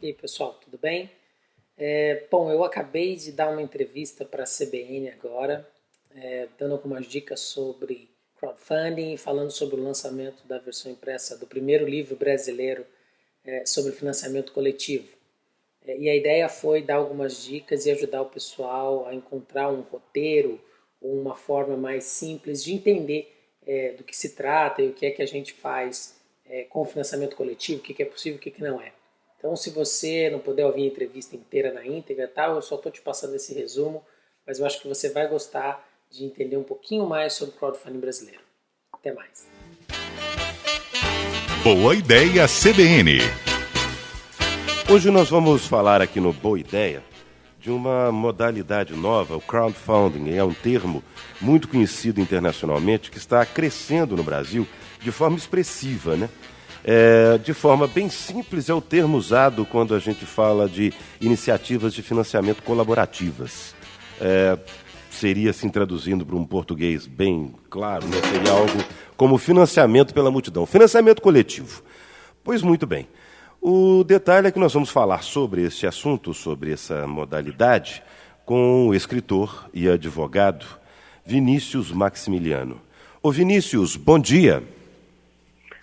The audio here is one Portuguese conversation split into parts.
E aí, pessoal, tudo bem? Bom, eu acabei de dar uma entrevista para a CBN agora, dando algumas dicas sobre crowdfunding e falando sobre o lançamento da versão impressa do primeiro livro brasileiro sobre financiamento coletivo. E a ideia foi dar algumas dicas e ajudar o pessoal a encontrar um roteiro ou uma forma mais simples de entender do que se trata e o que é que a gente faz com o financiamento coletivo, o que é possível e o que não é. Então, se você não puder ouvir a entrevista inteira na íntegra, tá? Eu só estou te passando esse resumo, mas eu acho que você vai gostar de entender um pouquinho mais sobre o crowdfunding brasileiro. Até mais. Boa Ideia CBN. Hoje nós vamos falar aqui no Boa Ideia de uma modalidade nova, o crowdfunding. É um termo muito conhecido internacionalmente que está crescendo no Brasil de forma expressiva, né? De forma bem simples, é o termo usado quando a gente fala de iniciativas de financiamento colaborativas. Seria, assim, traduzindo para um português bem claro, né? Seria algo como financiamento pela multidão, financiamento coletivo. Pois muito bem. O detalhe é que nós vamos falar sobre este assunto, sobre essa modalidade, com o escritor e advogado Vinícius Maximiliano. Ô Vinícius, bom dia.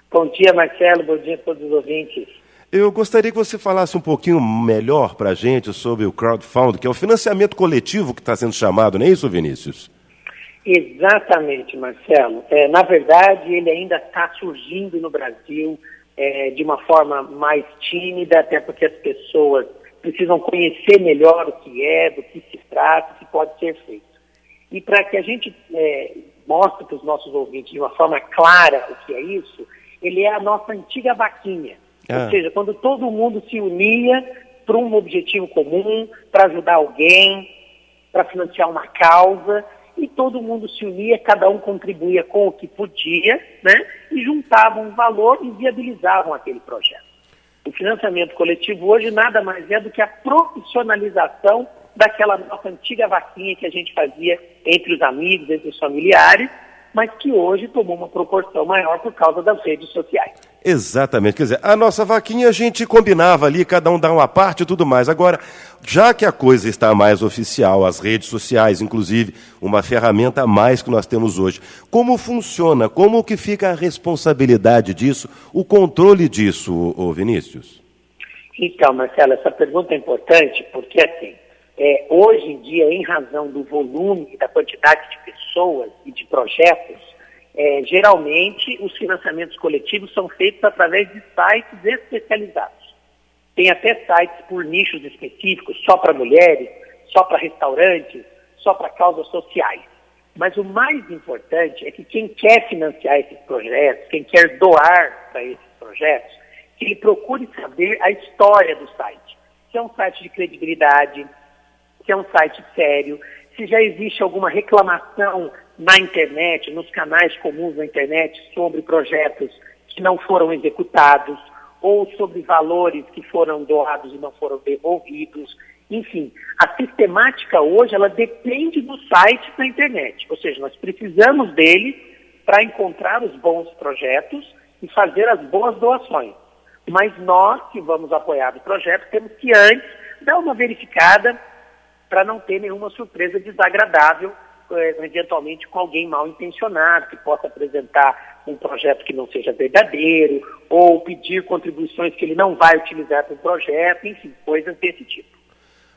Bom dia, Marcelo. Bom dia a todos os ouvintes. Eu gostaria que você falasse um pouquinho melhor para a gente sobre o crowdfunding, que é o financiamento coletivo que está sendo chamado, não é isso, Vinícius? Exatamente, Marcelo. Na verdade, ele ainda está surgindo no Brasil de uma forma mais tímida, até porque as pessoas precisam conhecer melhor o que é, do que se trata, o que pode ser feito. E para que a gente mostre para os nossos ouvintes de uma forma clara o que é isso, ele é a nossa antiga vaquinha. Ou seja, quando todo mundo se unia para um objetivo comum, para ajudar alguém, para financiar uma causa, e todo mundo se unia, cada um contribuía com o que podia, né? E juntavam um valor e viabilizavam aquele projeto. O financiamento coletivo hoje nada mais é do que a profissionalização daquela nossa antiga vaquinha que a gente fazia entre os amigos, entre os familiares, mas que hoje tomou uma proporção maior por causa das redes sociais. Exatamente, quer dizer, a nossa vaquinha a gente combinava ali, cada um dá uma parte e tudo mais. Agora, já que a coisa está mais oficial, as redes sociais, inclusive, uma ferramenta a mais que nós temos hoje, como funciona, como que fica a responsabilidade disso, o controle disso, ô Vinícius? Então, Marcelo, essa pergunta é importante porque, assim, hoje em dia, em razão do volume e da quantidade de pessoas e de projetos, geralmente os financiamentos coletivos são feitos através de sites especializados. Tem até sites por nichos específicos, só para mulheres, só para restaurantes, só para causas sociais. Mas o mais importante é que quem quer financiar esses projetos, quem quer doar para esses projetos, que ele procure saber a história do site. Se é um site de credibilidade, se é um site sério, se já existe alguma reclamação na internet, nos canais comuns da internet, sobre projetos que não foram executados, ou sobre valores que foram doados e não foram devolvidos. Enfim, a sistemática hoje, ela depende do site da internet. Ou seja, nós precisamos dele para encontrar os bons projetos e fazer as boas doações. Mas nós, que vamos apoiar o projeto, temos que antes dar uma verificada para não ter nenhuma surpresa desagradável, eventualmente com alguém mal intencionado, que possa apresentar um projeto que não seja verdadeiro, ou pedir contribuições que ele não vai utilizar para o projeto, enfim, coisas desse tipo.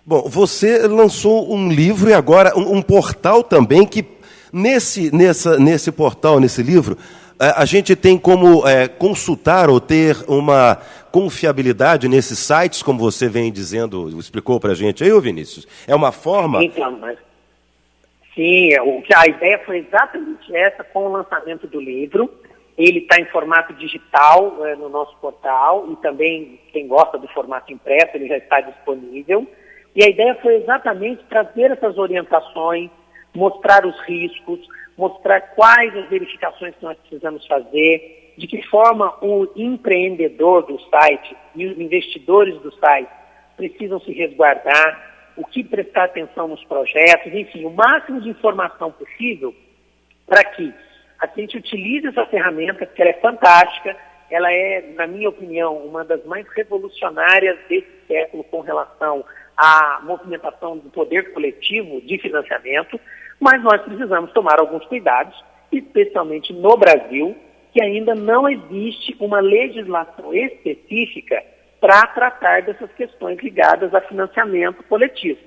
Bom, você lançou um livro e agora um portal também, que nesse portal, nesse livro, a gente tem como consultar ou ter uma confiabilidade nesses sites, como você vem dizendo, explicou para a gente aí, ô Vinícius? É uma forma... Então, sim, a ideia foi exatamente essa com o lançamento do livro. Ele está em formato digital no nosso portal e também, quem gosta do formato impresso, ele já está disponível. E a ideia foi exatamente trazer essas orientações, mostrar os riscos, mostrar quais as verificações que nós precisamos fazer, de que forma o empreendedor do site e os investidores do site precisam se resguardar, o que prestar atenção nos projetos, enfim, o máximo de informação possível para que a gente utilize essa ferramenta, porque ela é fantástica, ela é, na minha opinião, uma das mais revolucionárias desse século com relação à movimentação do poder coletivo de financiamento, mas nós precisamos tomar alguns cuidados, especialmente no Brasil, que ainda não existe uma legislação específica para tratar dessas questões ligadas a financiamento coletivo.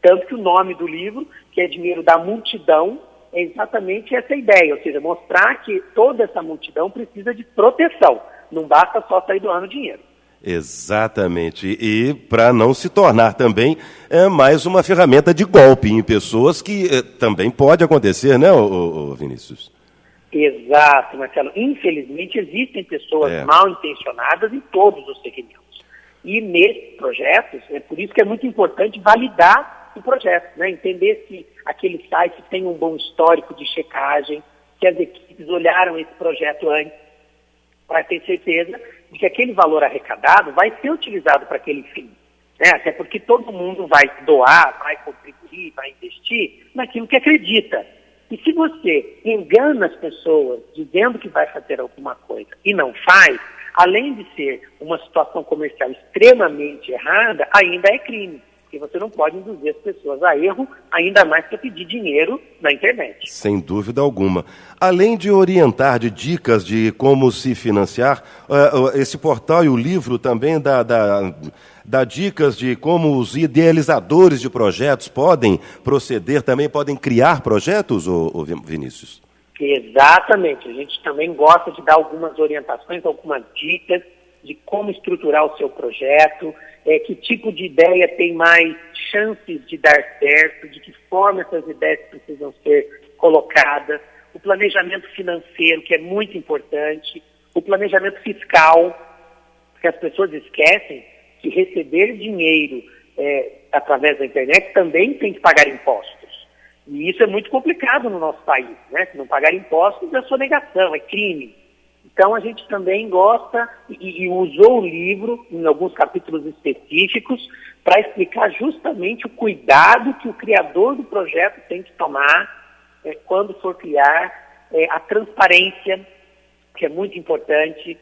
Tanto que o nome do livro, que é Dinheiro da Multidão, é exatamente essa ideia, ou seja, mostrar que toda essa multidão precisa de proteção, não basta só sair doando dinheiro. Exatamente, e para não se tornar também mais uma ferramenta de golpe em pessoas, que também pode acontecer, né, Vinícius? Exato, Marcelo. Infelizmente, existem pessoas mal intencionadas em todos os segmentos. E nesses projetos, é por isso que é muito importante validar o projeto, né? Entender se aquele site tem um bom histórico de checagem, que as equipes olharam esse projeto antes, para ter certeza de que aquele valor arrecadado vai ser utilizado para aquele fim. Né? Até porque todo mundo vai doar, vai contribuir, vai investir naquilo que acredita. E se você engana as pessoas dizendo que vai fazer alguma coisa e não faz, além de ser uma situação comercial extremamente errada, ainda é crime. Porque você não pode induzir as pessoas a erro, ainda mais para pedir dinheiro na internet. Sem dúvida alguma. Além de orientar de dicas de como se financiar, esse portal e o livro também dá dicas de como os idealizadores de projetos podem proceder, também podem criar projetos, Vinícius? Exatamente. A gente também gosta de dar algumas orientações, algumas dicas de como estruturar o seu projeto, que tipo de ideia tem mais chances de dar certo, de que forma essas ideias precisam ser colocadas, o planejamento financeiro, que é muito importante, o planejamento fiscal, porque as pessoas esquecem que receber dinheiro através da internet também tem que pagar impostos. E isso é muito complicado no nosso país, né? Se não pagar impostos é sonegação, é crime. Então a gente também gosta e usou o livro em alguns capítulos específicos para explicar justamente o cuidado que o criador do projeto tem que tomar quando for criar, a transparência, que é muito importante.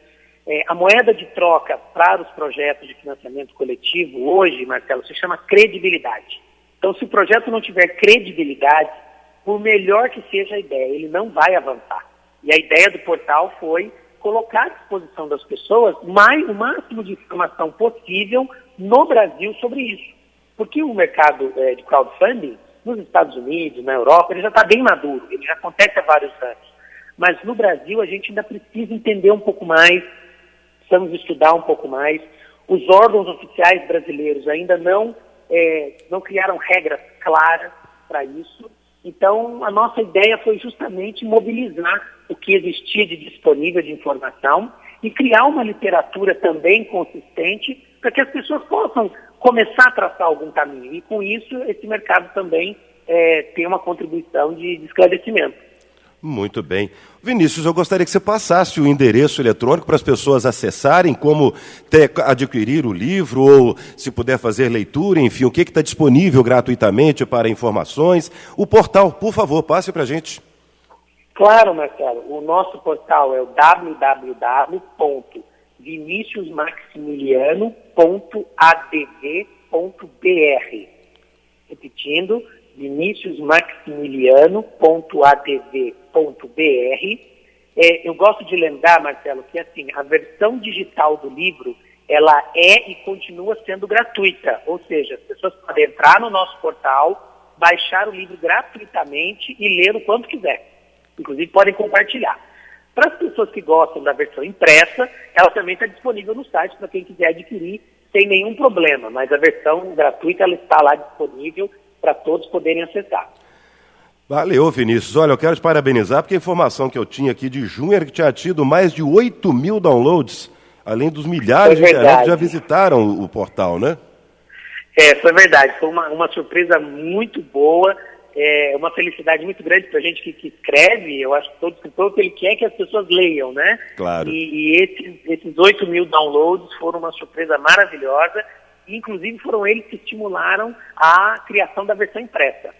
A moeda de troca para os projetos de financiamento coletivo hoje, Marcelo, se chama credibilidade. Então, se o projeto não tiver credibilidade, por melhor que seja a ideia, ele não vai avançar. E a ideia do portal foi colocar à disposição das pessoas o máximo de informação possível no Brasil sobre isso. Porque o mercado de crowdfunding, nos Estados Unidos, na Europa, ele já está bem maduro, ele já acontece há vários anos. Mas no Brasil a gente ainda precisa entender um pouco mais, precisamos estudar um pouco mais. Os órgãos oficiais brasileiros ainda não criaram regras claras para isso. Então, a nossa ideia foi justamente mobilizar o que existia de disponível de informação e criar uma literatura também consistente para que as pessoas possam começar a traçar algum caminho. E, com isso, esse mercado também tem uma contribuição de esclarecimento. Muito bem. Vinícius, eu gostaria que você passasse o endereço eletrônico para as pessoas acessarem, como adquirir o livro, ou se puder fazer leitura, enfim, o que está disponível gratuitamente para informações. O portal, por favor, passe para a gente. Claro, Marcelo. O nosso portal é o www.viniciusmaximiliano.adv.br. Repetindo, viniciusmaximiliano.adv.br. Eu gosto de lembrar, Marcelo, que assim, a versão digital do livro, ela é e continua sendo gratuita, ou seja, as pessoas podem entrar no nosso portal, baixar o livro gratuitamente e ler o quanto quiser. Inclusive podem compartilhar. Para as pessoas que gostam da versão impressa, ela também está disponível no site para quem quiser adquirir sem nenhum problema, mas a versão gratuita ela está lá disponível para todos poderem acessar. Valeu, Vinícius. Olha, eu quero te parabenizar, porque a informação que eu tinha aqui de junho era que tinha tido mais de 8.000 downloads, além dos milhares de internautas que já visitaram o portal, né? Foi verdade. Foi uma surpresa muito boa, uma felicidade muito grande para a gente que escreve. Eu acho que todo escritor, o que ele quer é que as pessoas leiam, né? Claro. E esses 8.000 downloads foram uma surpresa maravilhosa. Inclusive foram eles que estimularam a criação da versão impressa.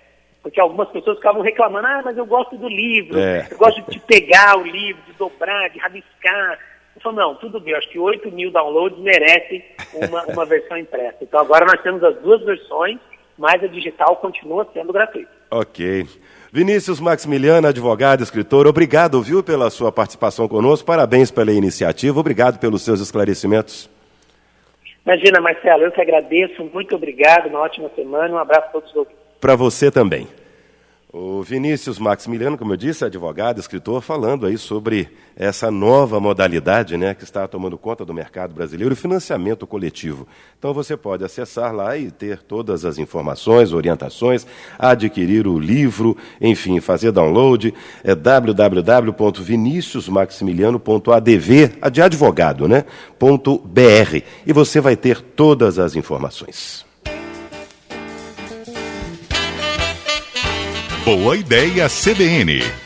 Porque algumas pessoas ficavam reclamando, mas eu gosto do livro, eu gosto de pegar o livro, de dobrar, de rabiscar. Eu falo, não, tudo bem, eu acho que 8.000 downloads merecem uma versão impressa. Então agora nós temos as duas versões, mas a digital continua sendo gratuita. Ok. Vinícius Maximiliano, advogado, escritor, obrigado, viu, pela sua participação conosco, parabéns pela iniciativa, obrigado pelos seus esclarecimentos. Imagina, Marcelo, eu que agradeço, muito obrigado, uma ótima semana, um abraço a todos os ouvintes. Para você também. O Vinícius Maximiliano, como eu disse, advogado, escritor, falando aí sobre essa nova modalidade, né, que está tomando conta do mercado brasileiro, o financiamento coletivo. Então você pode acessar lá e ter todas as informações, orientações, adquirir o livro, enfim, fazer download, é www.viniciusmaximiliano.adv, de advogado, né, .br, e você vai ter todas as informações. Boa Ideia CBN.